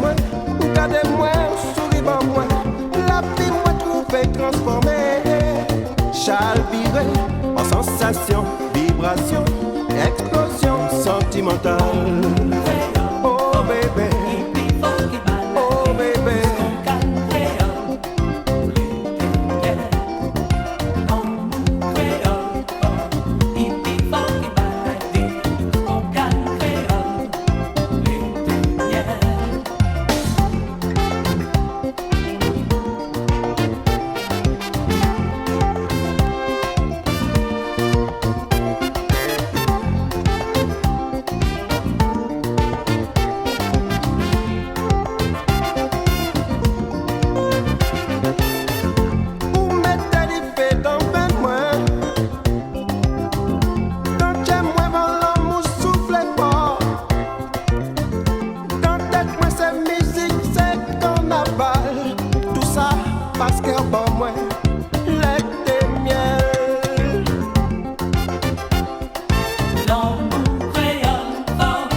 moi, regardez-moi, souris par moi. La vie moi trouvé transformée. Chalviré en sensation, vibration, explosion sentimentale. Oh bébé, oh bébé. Parce que pour moi, lait de miel. L'amour créole fort,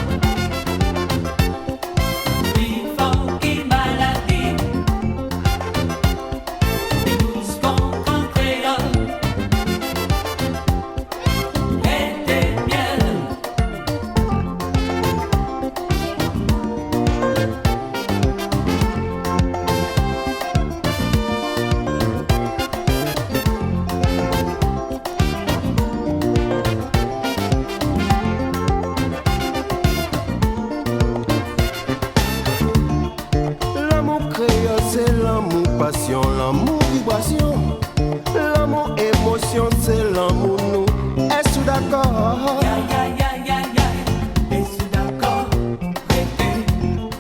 plus fort qu'une maladie. Les douze concours créoles, lait de miel. C'est l'amour passion, l'amour vibration, l'amour émotion, c'est l'amour nous. Est-ce d'accord? Ya ya ya ya ya, es-tu d'accord? Répète.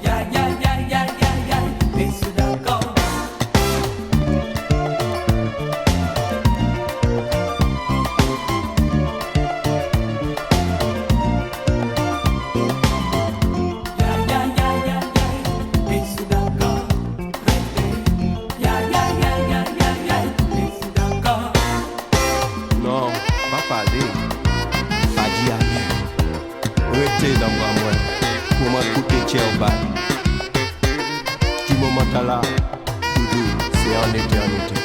Ya ya ya ya ya ya, es-tu d'accord? Ya ya ya ya ya, es-tu d'accord? Non, pas parler, pas dire rien. Restez dans moi, pour m'écouter tiens bas. Du moment là, doudou, c'est en éternité.